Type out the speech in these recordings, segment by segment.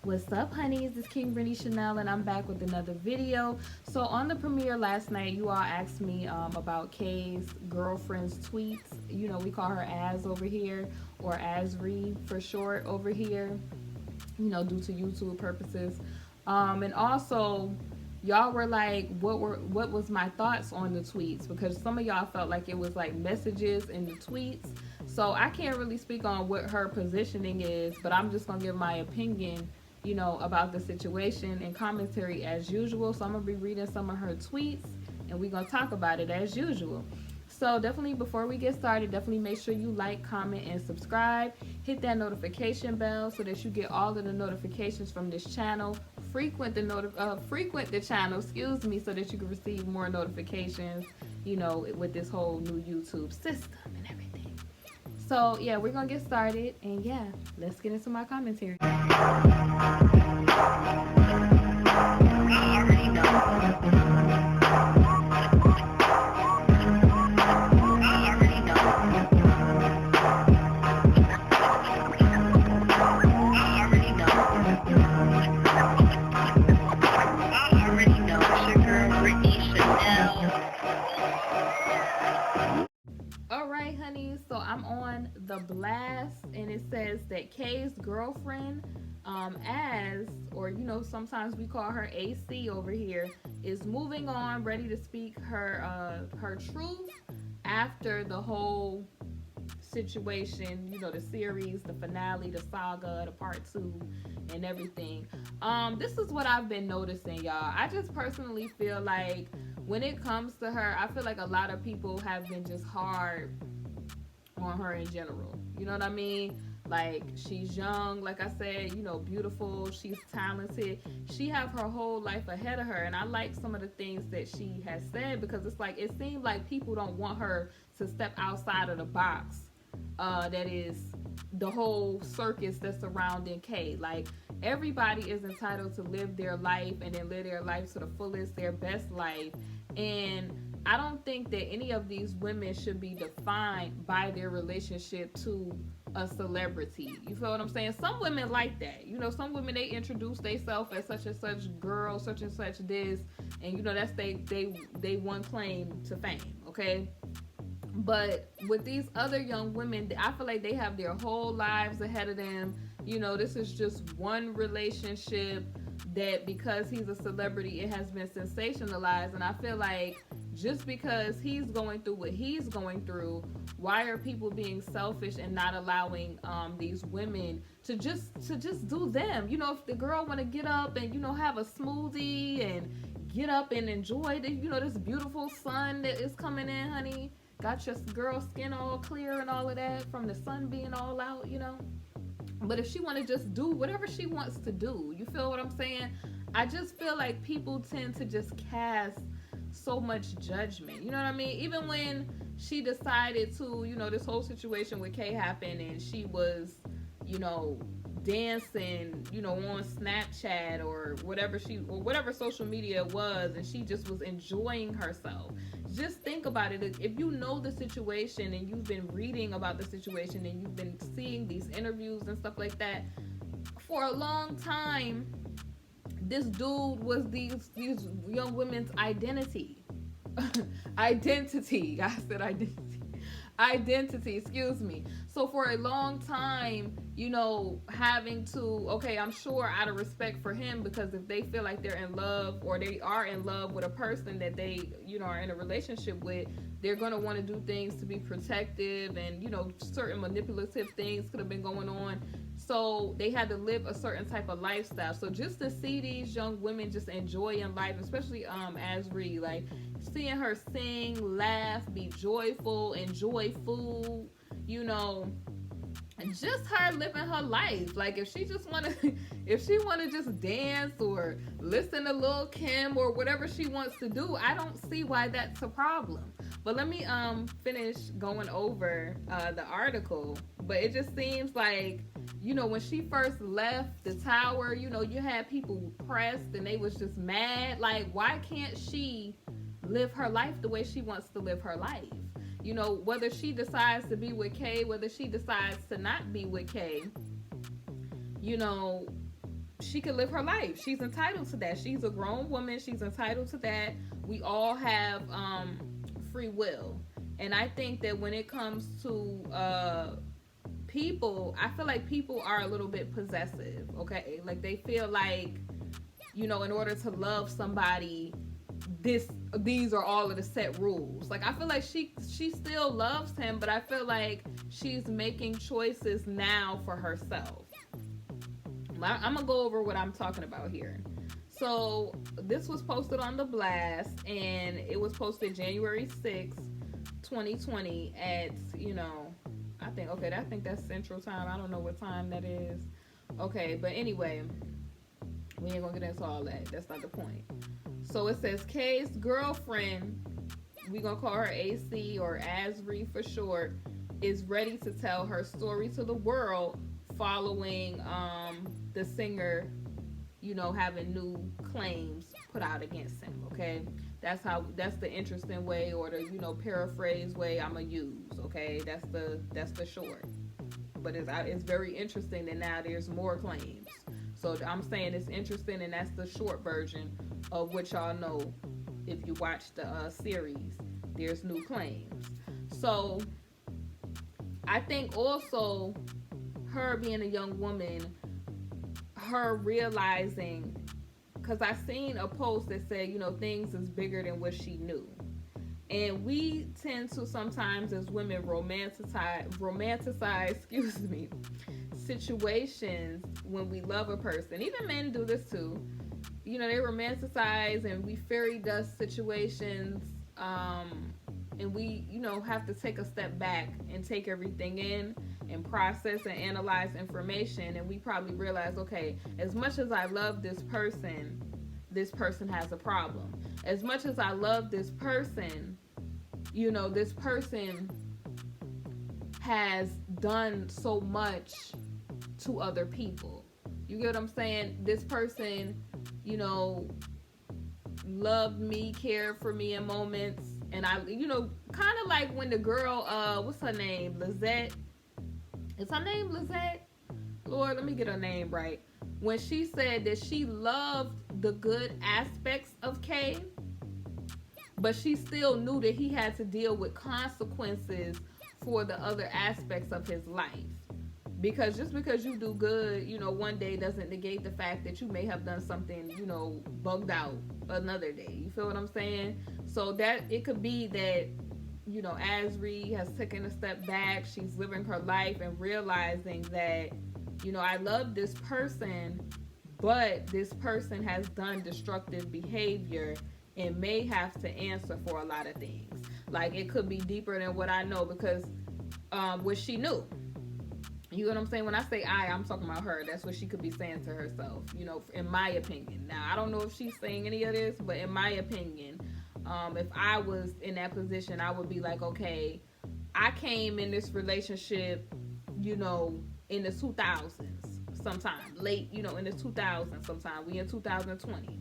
What's up, honeys? It's KingBritneyChanel, and I'm back with another video. So on the premiere last night, you all asked me about Kay's girlfriend's tweets. You know, we call her Az over here, or Azri for short over here, you know, due to YouTube purposes. And also, y'all were like, what was my thoughts on the tweets? Because some of y'all felt like it was like messages in the tweets. So I can't really speak on what her positioning is, but I'm just gonna give my opinion, you know, about the situation and commentary as usual. So I'm gonna be reading some of her tweets and we're gonna talk about it as usual. So definitely, before we get started, definitely make sure you like, comment, and subscribe. Hit that notification bell so that you get all of the notifications from this channel. Frequent the channel, excuse me, so that you can receive more notifications, you know, with this whole new YouTube system and everything. So yeah, we're gonna get started, and yeah, let's get into my commentary. Alright, honey, so I'm on the blast, and it says that Kay's girlfriend, Az, or you know, sometimes we call her AC over here, is moving on, ready to speak her truth after the whole situation, you know, the series, the finale, the saga, the part 2, and everything. This is what I've been noticing, y'all. I just personally feel like when it comes to her, I feel like a lot of people have been just hard on her in general. You know what I mean? Like, she's young, like I said, you know, beautiful, she's talented, she have her whole life ahead of her. And I like some of the things that she has said, because it's like, it seemed like people don't want her to step outside of the box that is the whole circus that's surrounding Kay. Like, everybody is entitled to live their life and then live their life to the fullest, their best life. And I don't think that any of these women should be defined by their relationship to a celebrity. You feel what I'm saying? Some women like that. You know, some women, they introduce themselves as such and such girl, such and such this, and you know, that's they one claim to fame, okay? But with these other young women, I feel like they have their whole lives ahead of them. You know, this is just one relationship that, because he's a celebrity, it has been sensationalized. And I feel like just because he's going through what he's going through, why are people being selfish and not allowing these women to just do them? You know, if the girl want to get up and, you know, have a smoothie and get up and enjoy the, you know, this beautiful sun that is coming in, honey. Got your girl skin all clear and all of that from the sun being all out, you know. But if she want to just do whatever she wants to do, you feel what I'm saying? I just feel like people tend to just cast so much judgment. You know what I mean? Even when she decided to, you know, this whole situation with Kay happened, and she was, you know, dancing, you know, on Snapchat or whatever social media it was, and she just was enjoying herself. Just think about it. If you know the situation and you've been reading about the situation and you've been seeing these interviews and stuff like that for a long time, this dude was these young women's identity. Identity. I said identity, excuse me. So for a long time, you know, having to, okay, I'm sure out of respect for him, because if they feel like they're in love, or they are in love with a person that they, you know, are in a relationship with, they're going to want to do things to be protective, and, you know, certain manipulative things could have been going on. So they had to live a certain type of lifestyle. So just to see these young women just enjoying life, especially Azri, like seeing her sing, laugh, be joyful, enjoy food, you know, and just her living her life. Like, if she wanna just dance or listen to Lil Kim or whatever she wants to do, I don't see why that's a problem. But let me finish going over the article. But it just seems like, you know, when she first left the tower, you know, you had people pressed and they was just mad. Like, why can't she live her life the way she wants to live her life? You know, whether she decides to be with Kay, whether she decides to not be with Kay, you know, she can live her life. She's entitled to that. She's a grown woman. She's entitled to that. We all have free will. And I think that when it comes to people, I feel like people are a little bit possessive, okay? Like they feel like, you know, in order to love somebody, these are all of the set rules. Like I feel like she still loves him, but I feel like she's making choices now for herself. I'm gonna go over what I'm talking about here. So this was posted on The Blast, and it was posted January 6th, 2020 at, you know, I think that's Central Time. I don't know what time that is. Okay, but anyway, we ain't gonna get into all that. That's not the point. So it says K's girlfriend, we gonna call her AC or Asri for short, is ready to tell her story to the world following the singer, you know, having new claims put out against him. Okay, that's the interesting way, or the, you know, paraphrase way I'm gonna use. Okay, that's the short, but it's very interesting that now there's more claims. So I'm saying it's interesting, and that's the short version of what y'all know. If you watch the series, there's new claims. So I think also her being a young woman, her realizing, because I seen a post that said, you know, things is bigger than what she knew. And we tend to sometimes as women romanticize, excuse me, situations when we love a person. Even men do this too. You know, they romanticize and we fairy dust situations, and we, you know, have to take a step back and take everything in and process and analyze information. And we probably realize, okay, as much as I love this person has a problem. As much as I love this person, you know, this person has done so much to other people. You get what I'm saying? This person, you know, loved me, cared for me in moments. And I, you know, kind of like when the girl, what's her name? Lizette. Is her name Lizette? Lord, let me get her name right. When she said that she loved the good aspects of Kay, but she still knew that he had to deal with consequences for the other aspects of his life. Because just because you do good, you know, one day doesn't negate the fact that you may have done something, you know, bugged out another day. You feel what I'm saying? So that it could be that, you know, Asri has taken a step back. She's living her life and realizing that, you know, I love this person, but this person has done destructive behavior and may have to answer for a lot of things. Like, it could be deeper than what I know, because what she knew. You know what I'm saying? When I say I'm talking about her. That's what she could be saying to herself, you know, in my opinion. Now, I don't know if she's saying any of this, but in my opinion, if I was in that position, I would be like, okay, I came in this relationship, you know, in the 2000s sometime. Late, you know, in the 2000s sometime. We in 2020.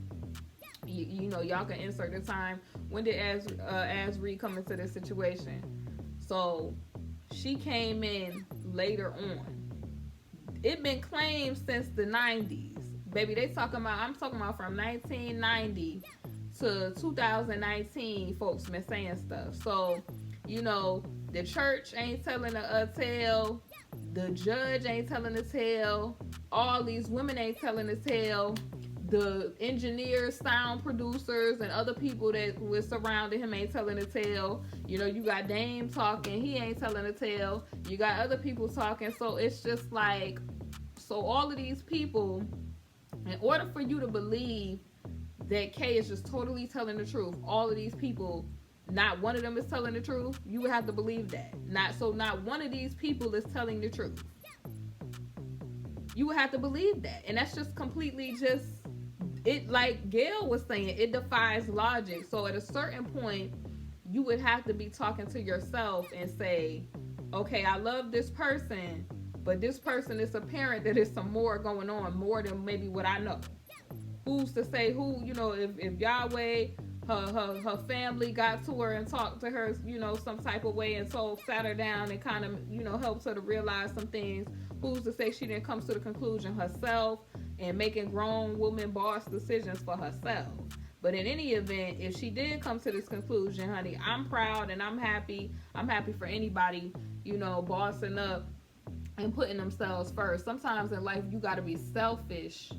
You know, y'all can insert the time. When did Asri come into this situation? So she came in later on. It been claimed since the 90s. Baby, I'm talking about from 1990 to 2019, folks been saying stuff. So, you know, the church ain't telling a tale. The judge ain't telling a tale. All these women ain't telling a tale. The engineers, sound producers, and other people that was surrounding him ain't telling a tale. You know, you got Dame talking, he ain't telling a tale. You got other people talking, so it's just like, so all of these people, in order for you to believe that Kay is just totally telling the truth, all of these people, not one of them is telling the truth, you would have to believe that. Not one of these people is telling the truth. You would have to believe that. And that's just completely just, it, like Gail was saying, it defies logic. So at a certain point, you would have to be talking to yourself and say, okay, I love this person, but this person, is apparent that there's some more going on, more than maybe what I know. Who's to say who, you know, if Yahweh, her family got to her and talked to her, you know, some type of way, and so sat her down and kind of, you know, helped her to realize some things. Who's to say she didn't come to the conclusion herself and making grown woman boss decisions for herself. But in any event, if she did come to this conclusion, honey, I'm proud and I'm happy. I'm happy for anybody, bossing up and putting themselves first. Sometimes in life, you got to be selfish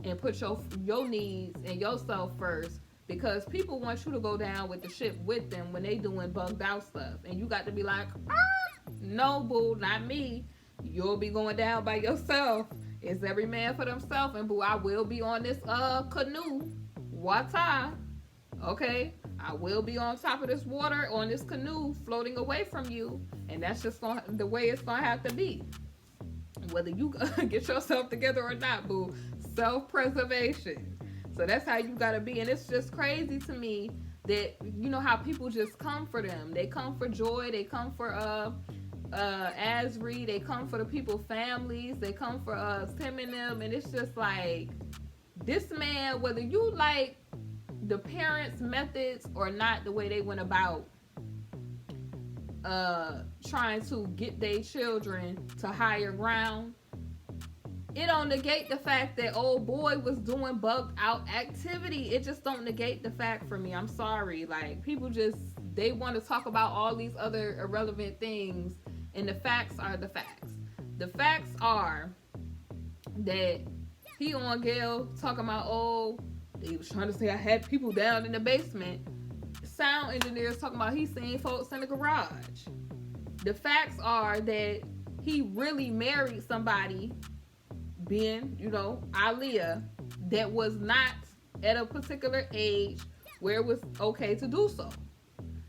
and put your needs and yourself first, because people want you to go down with the ship with them when they doing bugged out stuff. And you got to be like, no, boo, not me. You'll be going down by yourself. It's every man for themselves. And boo, I will be on this canoe. Water. Okay? I will be on top of this water on this canoe floating away from you. And that's just the way it's going to have to be. Whether you get yourself together or not, boo. Self-preservation. So that's how you got to be. And it's just crazy to me that, how people just come for them. They come for Joy. They come for Asri. They come for the people families. They come for Tim and them. And it's just like, this man, whether you like the parents' methods or not, the way they went about trying to get their children to higher ground, it don't negate the fact that old boy was doing bugged out activity. It just don't negate the fact for me. I'm sorry. Like, people they want to talk about all these other irrelevant things, and the facts are the facts. The facts are that he on Gail talking about, he was trying to say I had people down in the basement. Sound engineers talking about he seen folks in the garage. The facts are that he really married somebody, being, Aaliyah, that was not at a particular age where it was okay to do so.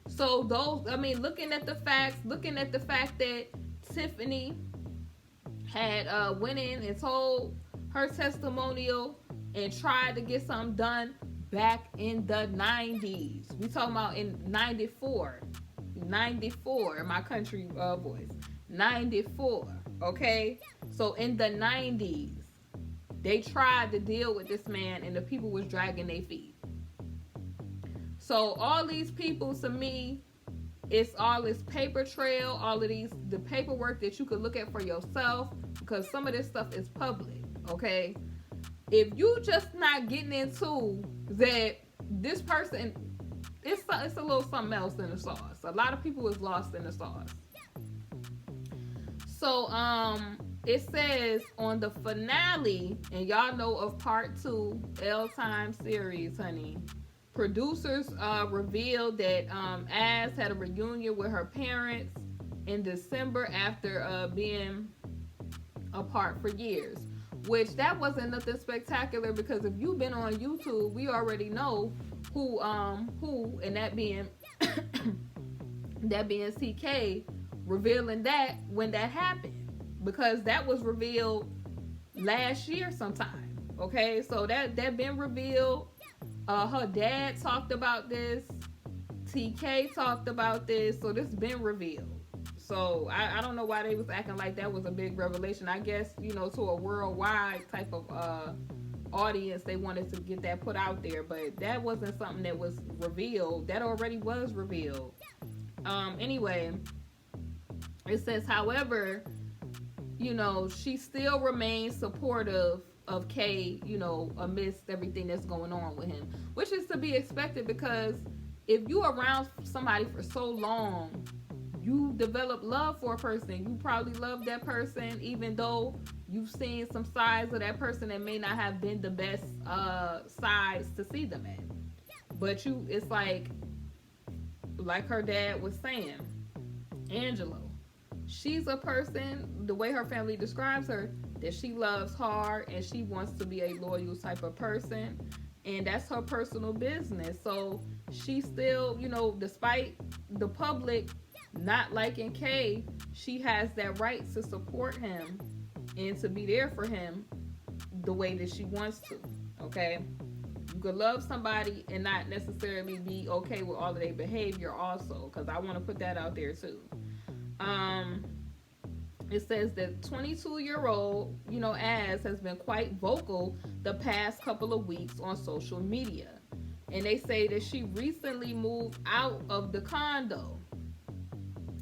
So looking at the facts, looking at the fact that Tiffany had went in and told her testimonial and tried to get something done back in the 90s. We talking about in 94, in my country voice, 94, okay? So in the 90s, they tried to deal with this man and the people was dragging their feet. So all these people, to me, it's all this paper trail, all of the paperwork that you could look at for yourself, because some of this stuff is public, okay? If you just not getting into that, this person, it's a little something else in the sauce. A lot of people is lost in the sauce. So, it says on the finale, and y'all know of part 2, L-Time series, honey, producers revealed that Az had a reunion with her parents in December after being apart for years. Which, that wasn't nothing spectacular, because if you've been on YouTube, we already know who, and that being CK, revealing that when that happened. Because that was revealed last year sometime. Okay, so that been revealed. Her dad talked about this. TK talked about this. So this been revealed. So I don't know why they was acting like that was a big revelation. I guess, to a worldwide type of audience, they wanted to get that put out there. But that wasn't something that was revealed. That already was revealed. Anyway, it says, however, she still remains supportive of K, amidst everything that's going on with him. Which is to be expected, because if you around somebody for so long, you develop love for a person. You probably love that person, even though you've seen some sides of that person that may not have been the best sides to see them at. But it's like her dad was saying, Angelo, she's a person, the way her family describes her, that she loves hard and she wants to be a loyal type of person. And that's her personal business. So she still, despite the public not liking K, she has that right to support him and to be there for him the way that she wants to. Okay? You could love somebody and not necessarily be okay with all of their behavior also, because I want to put that out there too. It says that 22-year-old, Az has been quite vocal the past couple of weeks on social media. And they say that she recently moved out of the condo.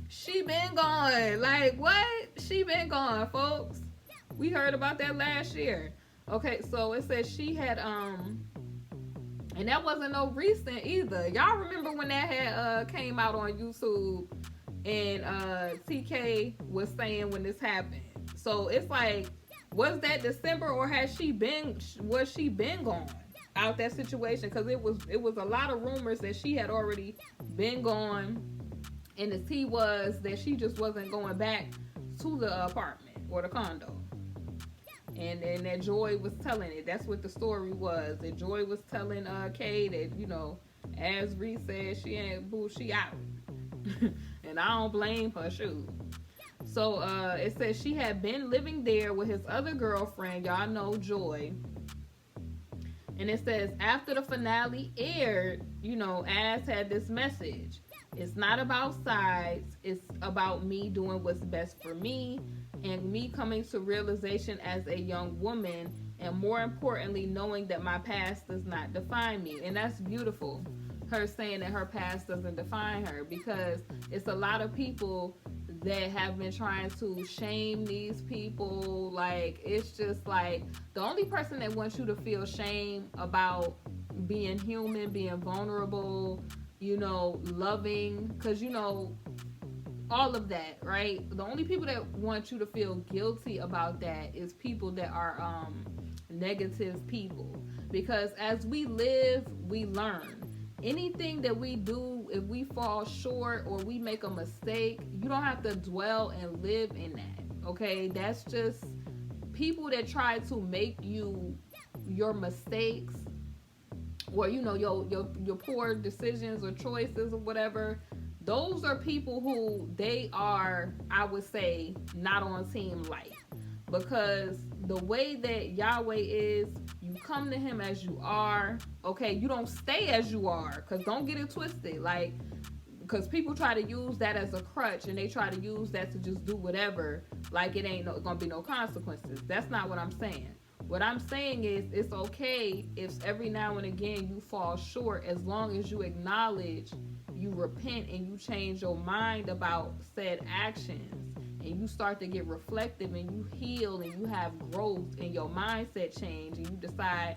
She been gone. Like, what? She been gone, folks. We heard about that last year. Okay, so it says she had and that wasn't no recent either. Y'all remember when that had came out on YouTube, and TK was saying when this happened. So it's like, was that December, or was she been gone out that situation? Because it was a lot of rumors that she had already been gone, and the tea was that she just wasn't going back to the apartment or the condo. And that Joy was telling it. That's what the story was. That Joy was telling Kay that, as Reese said, she ain't boo, she out. And I don't blame her, shoot. So it says she had been living there with his other girlfriend, y'all know Joy. And it says after the finale aired, Az had this message. It's not about sides. It's about me doing what's best for me and me coming to realization as a young woman, and more importantly, knowing that my past does not define me. And that's beautiful. Her saying that her past doesn't define her, because it's a lot of people that have been trying to shame these people. Like, it's just like, the only person that wants you to feel shame about being human, being vulnerable, loving, because all of that, right? The only people that want you to feel guilty about that is people that are negative people. Because as we live, we learn. Anything that we do, if we fall short or we make a mistake, you don't have to dwell and live in that. Okay, that's just people that try to make your mistakes, or your poor decisions or choices or whatever. Those are people who they are, I would say, not on team life. Because the way that Yahweh is, you come to him as you are. Okay, you don't stay as you are, because don't get it twisted. Like, because people try to use that as a crutch, and they try to use that to just do whatever, like it ain't gonna be no consequences. That's not what I'm saying. What I'm saying is, it's okay if every now and again you fall short, as long as you acknowledge, you repent, and you change your mind about said actions, and you start to get reflective, and you heal, and you have growth, and your mindset change, and you decide,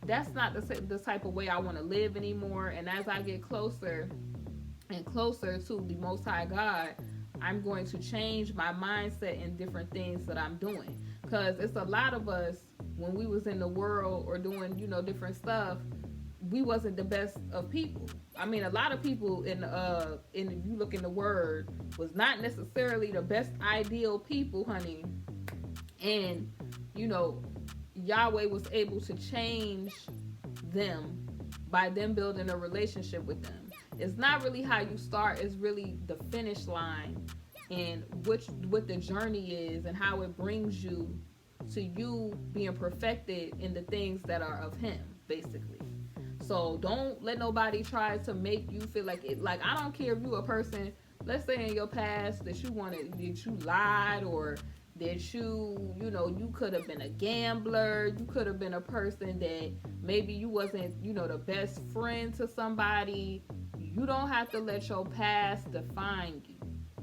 that's not the type of way I want to live anymore. And as I get closer and closer to the Most High God, I'm going to change my mindset in different things that I'm doing. Because it's a lot of us, when we was in the world or doing, different stuff, we wasn't the best of people. I mean, a lot of people if you look in the word, was not necessarily the best ideal people, honey. And, Yahweh was able to change them by them building a relationship with them. It's not really how you start, it's really the finish line, and what the journey is, and how it brings you to you being perfected in the things that are of him, basically. So don't let nobody try to make you feel like it. Like, I don't care if you a person, let's say in your past that you lied, or that you could have been a gambler, you could have been a person that maybe you wasn't, the best friend to somebody. You don't have to let your past define you,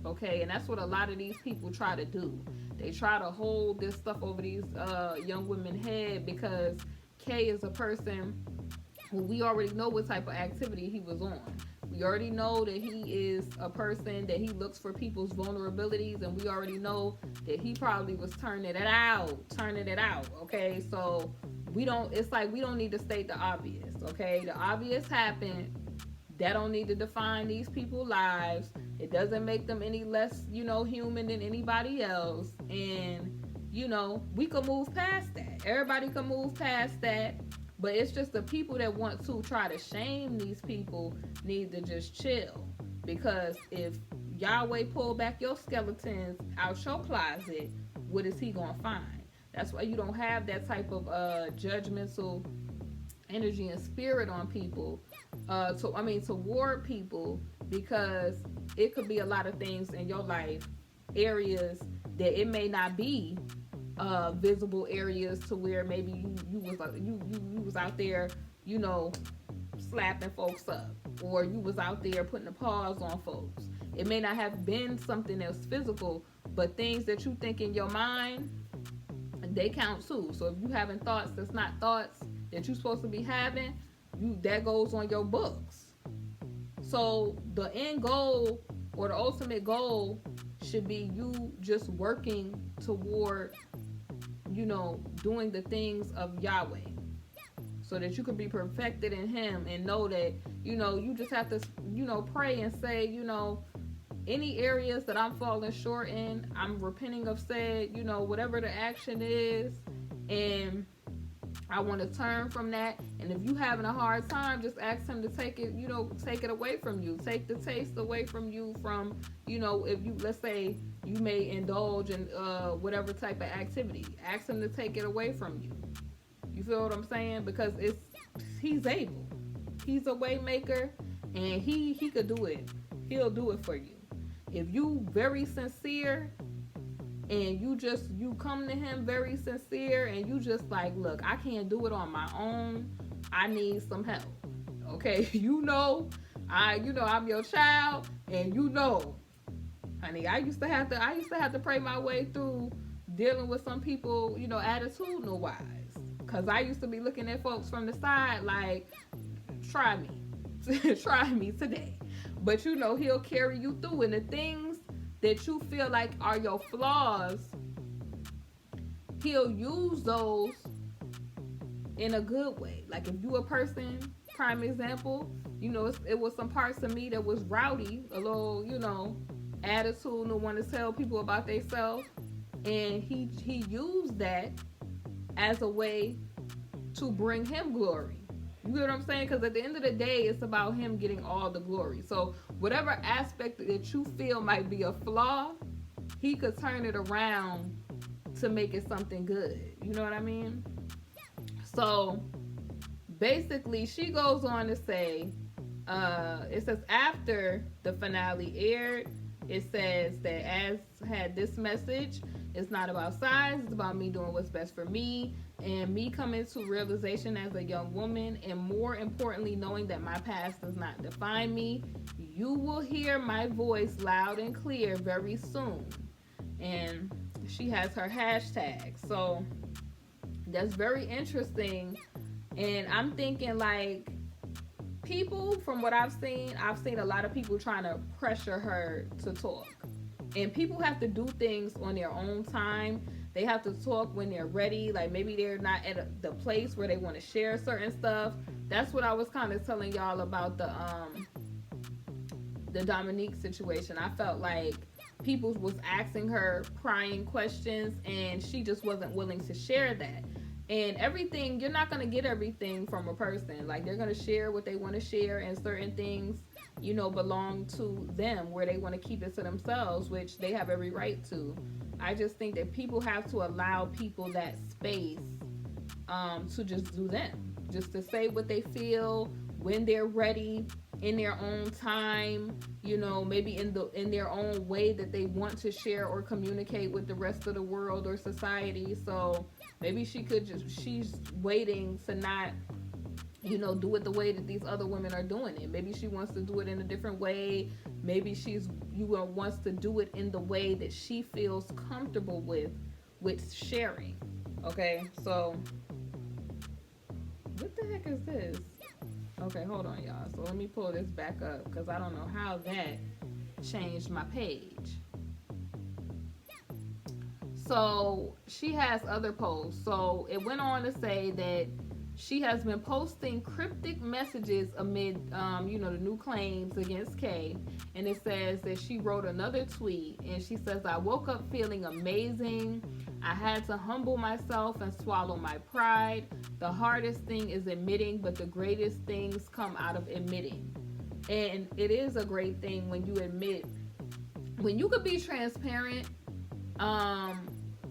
okay? And that's what a lot of these people try to do. They try to hold this stuff over these young women's head, because Kay is a person who we already know what type of activity he was on. We already know that he is a person that he looks for people's vulnerabilities, and we already know that he probably was turning it out, okay? So it's like we don't need to state the obvious, okay? The obvious happened. That don't need to define these people's lives. It doesn't make them any less, human than anybody else. And, we can move past that. Everybody can move past that. But it's just the people that want to try to shame these people need to just chill. Because if Yahweh pull back your skeletons out your closet, what is he going to find? That's why you don't have that type of judgmental energy and spirit on people, toward people, because it could be a lot of things in your life, areas that it may not be visible areas, to where maybe you was out there, slapping folks up, or you was out there putting a pause on folks. It may not have been something that's physical, but things that you think in your mind, they count too. So if you having thoughts that's not thoughts that you're supposed to be having, that goes on your books. So the end goal or the ultimate goal should be you just working toward, doing the things of Yahweh, so that you can be perfected in Him, and know that, you just have to, pray and say, any areas that I'm falling short in, I'm repenting of said, whatever the action is, and I want to turn from that. And if you having a hard time, just ask Him to take it, take it away from you. Take the taste away from you from, if you, let's say you may indulge in whatever type of activity. Ask Him to take it away from you. You feel what I'm saying? Because He's able. He's a way maker, and he could do it. He'll do it for you. If you very sincere and you come to Him very sincere, and you just like, look, I can't do it on my own. I need some help. Okay, I'm your child, and honey, I used to have to pray my way through dealing with some people, attitudinal wise. Because I used to be looking at folks from the side like, try me. Try me today. But He'll carry you through. And the things that you feel like are your flaws, He'll use those in a good way. Like if you a person, prime example, it was some parts of me that was rowdy, a little, attitudinal, want to tell people about themselves. And he used that as a way to bring Him glory. You get what I'm saying? Because at the end of the day, it's about Him getting all the glory. So whatever aspect that you feel might be a flaw, He could turn it around to make it something good. You know what I mean? So basically, she goes on to say, it says after the finale aired, it says that as had this message, it's not about size, it's about me doing what's best for me, and me coming to realization as a young woman, and more importantly, knowing that my past does not define me. You will hear my voice loud and clear very soon. And she has her hashtag. So that's very interesting. And I'm thinking, like, people, from what I've seen a lot of people trying to pressure her to talk. And people have to do things on their own time. They have to talk when they're ready. Like maybe they're not at the place where they want to share certain stuff. That's what I was kind of telling y'all about the Dominique situation. I felt like people was asking her prying questions, and she just wasn't willing to share that. And everything, you're not going to get everything from a person. Like they're going to share what they want to share, and certain things, belong to them, where they want to keep it to themselves, which they have every right to. I just think that people have to allow people that space to just do them, just to say what they feel when they're ready, in their own time, maybe in their own way that they want to share or communicate with the rest of the world or society. So maybe she's waiting to not do it the way that these other women are doing it. Maybe she wants to do it in a different way. Maybe wants to do it in the way that she feels comfortable with sharing. Okay, so what the heck is this? Okay, hold on, y'all. So let me pull this back up, because I don't know how that changed my page. So she has other posts. So it went on to say that she has been posting cryptic messages amid, the new claims against Kay. And it says that she wrote another tweet, and she says, I woke up feeling amazing. I had to humble myself and swallow my pride. The hardest thing is admitting, but the greatest things come out of admitting. And it is a great thing when you admit, when you could be transparent,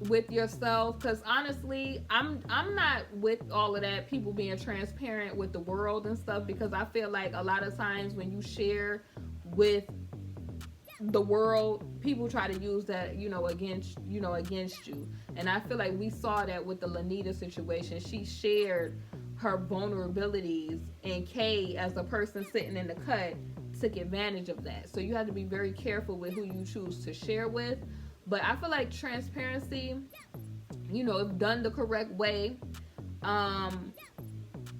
with yourself, because honestly, I'm not with all of that, people being transparent with the world and stuff, because I feel like a lot of times when you share with the world, people try to use that against you. And I feel like we saw that with the Lanita situation. She shared her vulnerabilities, and Kay, as a person sitting in the cut, took advantage of that. So you have to be very careful with who you choose to share with. But I feel like transparency if done the correct way,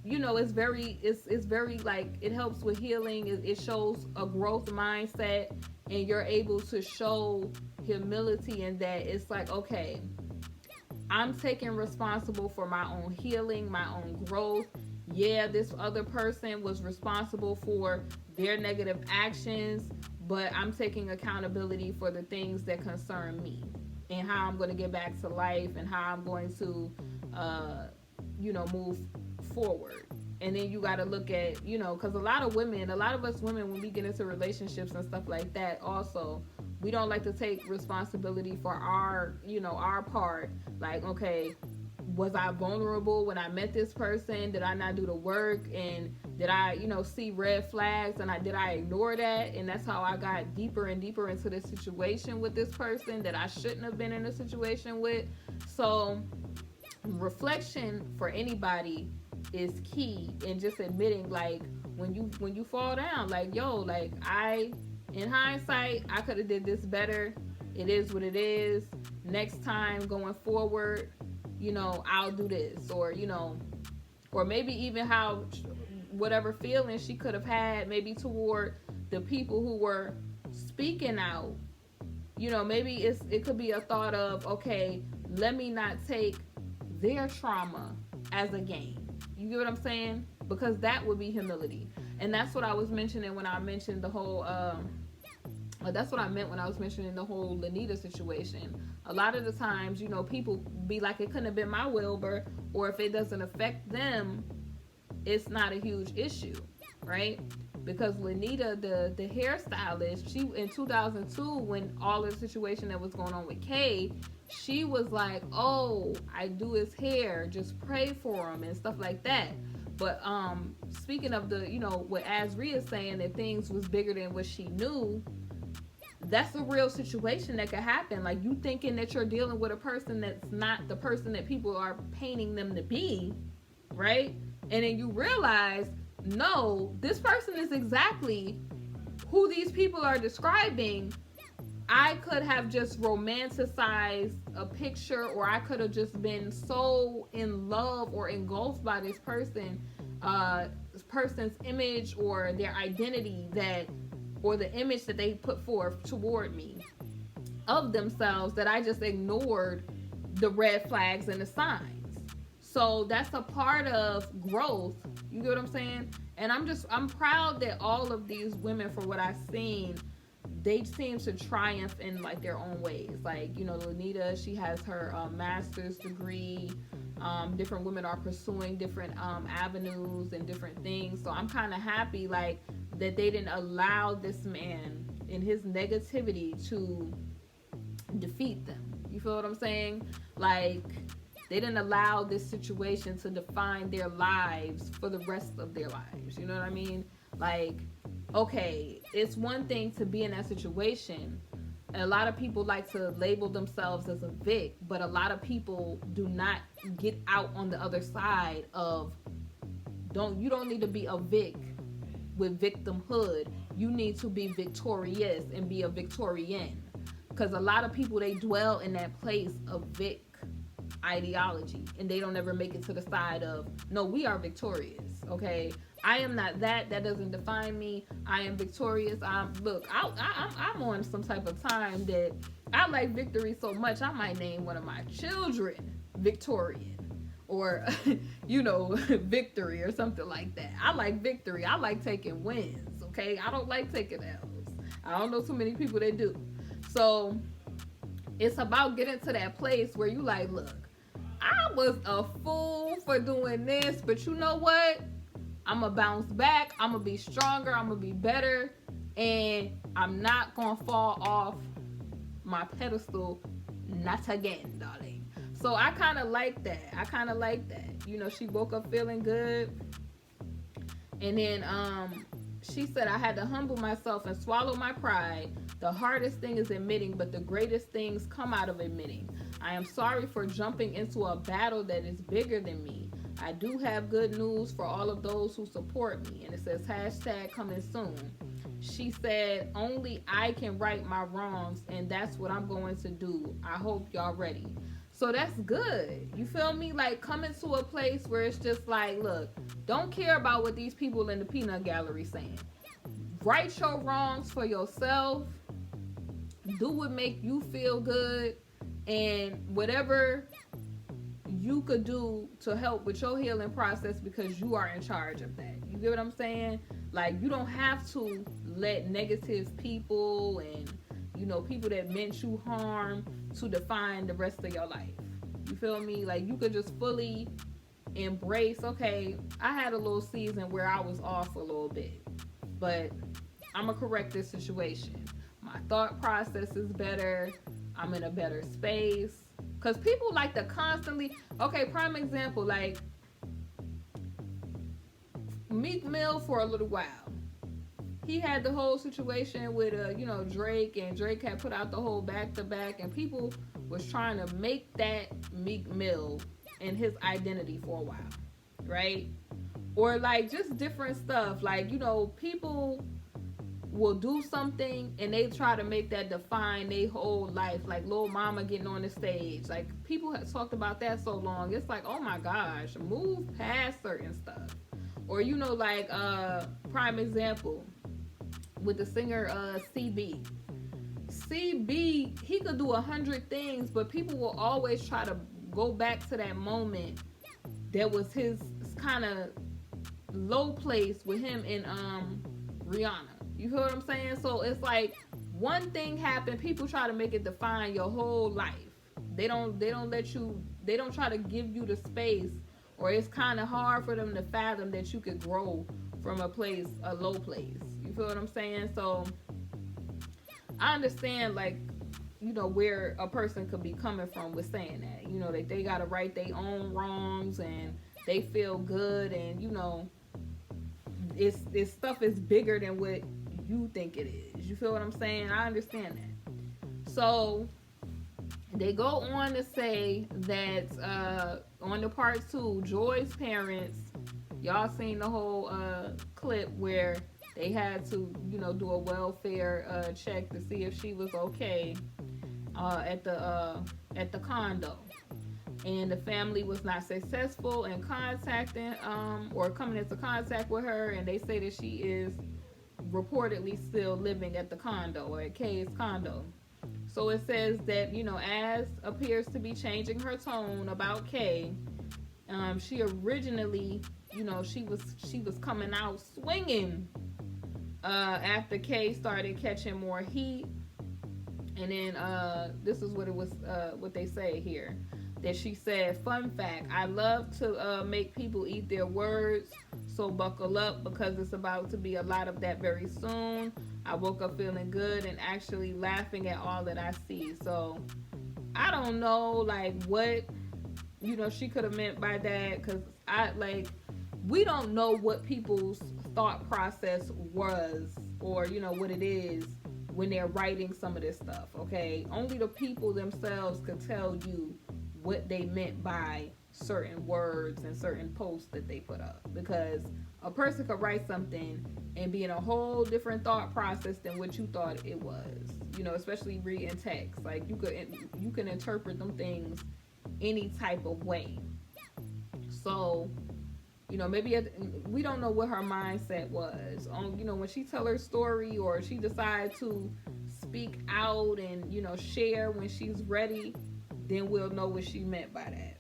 it's very like, it helps with healing. It shows a growth mindset, and you're able to show humility in that. It's like, okay, I'm taking responsible for my own healing, my own growth. Yeah, this other person was responsible for their negative actions, but I'm taking accountability for the things that concern me, and how I'm going to get back to life, and how I'm going to move forward. And then you got to look at, because a lot of us women, when we get into relationships and stuff like that, also, we don't like to take responsibility for our part. Like, okay, was I vulnerable when I met this person? Did I not do the work? And did I, see red flags, and did I ignore that? And that's how I got deeper and deeper into this situation with this person that I shouldn't have been in a situation with. So reflection for anybody is key, and just admitting, like, when you fall down, like, in hindsight, I could have did this better. It is what it is. Next time going forward, I'll do this, or maybe even how, whatever feelings she could have had, maybe toward the people who were speaking out, maybe it could be a thought of, okay, let me not take their trauma as a gain. You get what I'm saying? Because that would be humility. And that's what I was mentioning when I mentioned the whole, that's what I meant when I was mentioning the whole Lanita situation. A lot of the times, people be like, it couldn't have been my Wilbur, or if it doesn't affect them, it's not a huge issue, right? Because Lanita, the hairstylist, she, in 2002, when all the situation that was going on with Kay, she was like, oh, I do his hair, just pray for him and stuff like that. But speaking of the, what Asri is saying, that things was bigger than what she knew, that's a real situation that could happen. Like, you thinking that you're dealing with a person that's not the person that people are painting them to be, right? And then you realize, no, this person is exactly who these people are describing. I could have just romanticized a picture, or I could have just been so in love or engulfed by this person's image or their identity, or the image that they put forth toward me of themselves, that I just ignored the red flags and the signs. So that's a part of growth. You get what I'm saying? And I'm proud that all of these women, for what I've seen, they seem to triumph in like their own ways. Like, Lanita, she has her master's degree. Different women are pursuing different avenues and different things. So I'm kind of happy, like, that they didn't allow this man in his negativity to defeat them. You feel what I'm saying? Like, they didn't allow this situation to define their lives for the rest of their lives. You know what I mean? Like, okay, it's one thing to be in that situation. A lot of people like to label themselves as a Vic, but a lot of people do not get out on the other side of, you don't need to be a Vic with victimhood. You need to be victorious and be a Victorian. Because a lot of people, they dwell in that place of Vic ideology, and they don't ever make it to the side of, no, we are victorious, okay? I am not that doesn't define me. I am victorious. I'm on some type of time that I like victory so much, I might name one of my children Victorian, or victory or something like that. I like victory. I like taking wins, okay? I don't like taking L's. I don't know too many people that do. So it's about getting to that place where you like, look, I was a fool for doing this, but you know what? I'm going to bounce back. I'm going to be stronger. I'm going to be better. And I'm not going to fall off my pedestal. Not again, darling. So I kind of like that. She woke up feeling good. And then she said, I had to humble myself and swallow my pride. The hardest thing is admitting, but the greatest things come out of admitting. I am sorry for jumping into a battle that is bigger than me. I do have good news for all of those who support me. And it says #coming soon. She said, only I can right my wrongs, and that's what I'm going to do. I hope y'all ready. So that's good. You feel me? Like, coming to a place where it's just like, look, don't care about what these people in the peanut gallery saying. Right your wrongs for yourself. Do what make you feel good, and whatever you could do to help with your healing process, because you are in charge of that. You get what I'm saying? Like, you don't have to let negative people and, you know, people that meant you harm to define the rest of your life. You feel me? Like, you could just fully embrace, okay, I had a little season where I was off a little bit, but I'm gonna correct this situation. My thought process is better. I'm in a better space. Because people like to constantly, okay, prime example, like Meek Mill for a little while. He had the whole situation with, Drake, and Drake had put out the whole back-to-back, and people was trying to make that Meek Mill and his identity for a while, right? Or, like, just different stuff. Like, people will do something and they try to make that define their whole life. Like Lil Mama getting on the stage. Like, people have talked about that so long. It's like, oh my gosh, move past certain stuff. Or, prime example with the singer CB. CB, he could do 100 things, but people will always try to go back to that moment that was his kind of low place with him and Rihanna. You feel what I'm saying? So it's like, one thing happened, people try to make it define your whole life. They don't try to give you the space, or it's kind of hard for them to fathom that you could grow from a low place. You feel what I'm saying? So I understand, like, where a person could be coming from with saying that. That they gotta right their own wrongs and they feel good, and it's stuff is bigger than what you think it is. You feel what I'm saying? I understand that. So they go on to say that on the part 2, Joy's parents, y'all seen the whole clip where they had to, do a welfare check to see if she was okay at the condo. And the family was not successful in contacting or coming into contact with her, and they say that she is reportedly still living at the condo, or at Kay's condo. So it says that, as appears to be changing her tone about Kay, she originally, she was coming out swinging after Kay started catching more heat. And then this is what it was, what they say here. That she said, fun fact, I love to make people eat their words, so buckle up, because it's about to be a lot of that very soon. I woke up feeling good and actually laughing at all that I see. So I don't know, like, what she could have meant by that, because we don't know what people's thought process was, or what it is when they're writing some of this stuff. Okay, only the people themselves could tell you what they meant by certain words and certain posts that they put up, because a person could write something and be in a whole different thought process than what you thought it was, especially reading text. Like, you can interpret them things any type of way. So maybe we don't know what her mindset was on, when she tell her story, or she decide to speak out and share when she's ready. Then we'll know what she meant by that.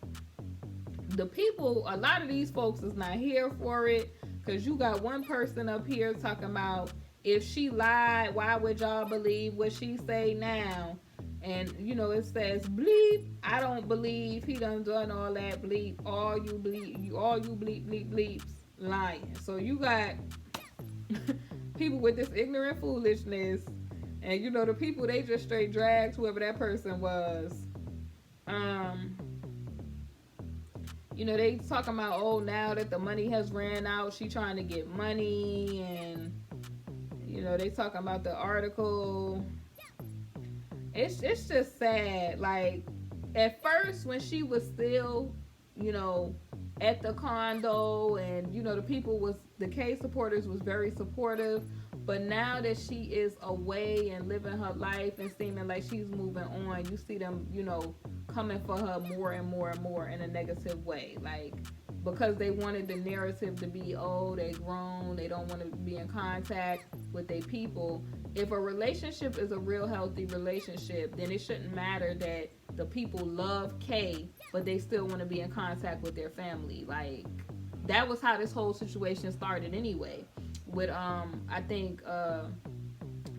The people, a lot of these folks is not here for it, because you got one person up here talking about, if she lied, why would y'all believe what she say now? And it says, bleep, I don't believe he done all that, bleep, all you bleep bleeps lying. So you got people with this ignorant foolishness, and the people, they just straight dragged whoever that person was. They talking about, oh, now that the money has ran out, she trying to get money, and they talking about the article. It's just sad. Like, at first, when she was still, at the condo, and the K supporters was very supportive, but now that she is away and living her life and seeming like she's moving on, you see them, coming for her more and more and more in a negative way, like, because they wanted the narrative to be, oh, they grown, they don't want to be in contact with their people. If a relationship is a real healthy relationship, then it shouldn't matter that the people love Kay, but they still want to be in contact with their family. Like, that was how this whole situation started anyway. With I think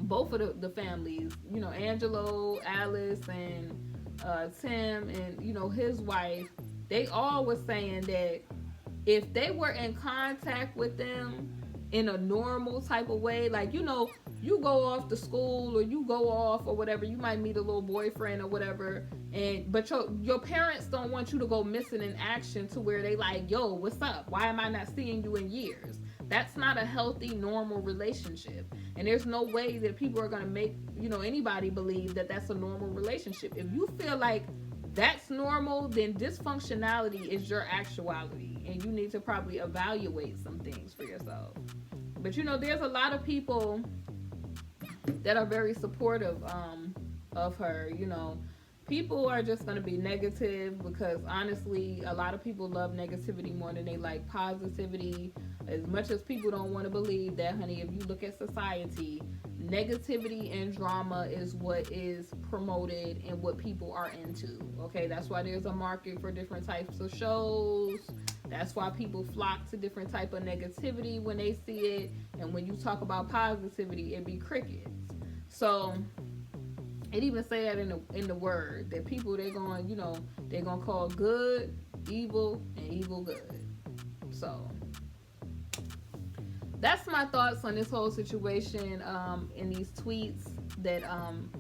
both of the families, you know, Angelo, Alice, and Tim, and, you know, his wife, they all was saying that if they were in contact with them in a normal type of way, like, you know, you go off to school or you go off or whatever, you might meet a little boyfriend or whatever, but your parents don't want you to go missing in action to where they like, yo, what's up? Why am I not seeing you in years? That's not a healthy, normal relationship. And there's no way that people are going to make, you know, anybody believe that that's a normal relationship. If you feel like that's normal, then dysfunctionality is your actuality, and you need to probably evaluate some things for yourself. But, you know, there's a lot of people that are very supportive of her. You know, people are just going to be negative because, honestly, a lot of people love negativity more than they like positivity. As much as people don't want to believe that, honey, if you look at society, negativity and drama is what is promoted and what people are into. Okay, that's why there's a market for different types of shows. That's why people flock to different type of negativity when they see it. And when you talk about positivity, it be crickets. So it even say that in the word that people, they're going, you know, they're going to call good evil and evil good. So that's my thoughts on this whole situation in these tweets that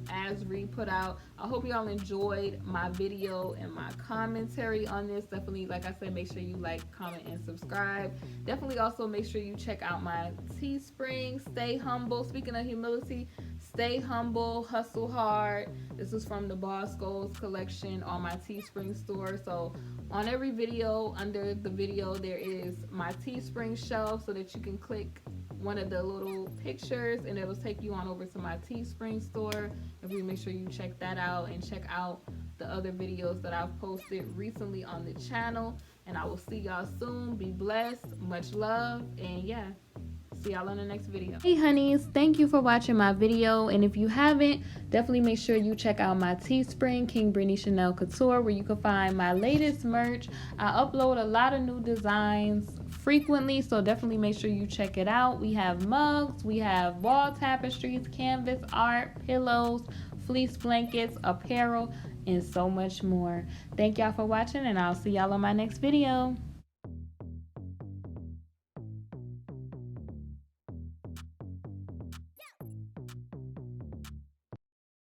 Asri put out. I hope y'all enjoyed my video and my commentary on this. Definitely, like I said, make sure you like, comment, and subscribe. Definitely also make sure you check out my Teespring. Stay humble. Speaking of humility, stay humble, hustle hard. This is from the Boss Goals collection on my Teespring store. So on every video, under the video, there is my Teespring shelf so that you can click one of the little pictures and it'll take you on over to my Teespring store. And we make sure you check that out and check out the other videos that I've posted recently on the channel. And I will see y'all soon. Be blessed. Much love. And yeah, see y'all on the next video. Hey honeys, thank you for watching my video, and if you haven't, definitely make sure you check out my Teespring, KingBritneyChanel Couture, where you can find my latest merch. I upload a lot of new designs frequently, so definitely make sure you check it out. We have mugs, we have wall tapestries, canvas art, pillows, fleece blankets, apparel, and so much more. Thank y'all for watching, and I'll see y'all on my next video.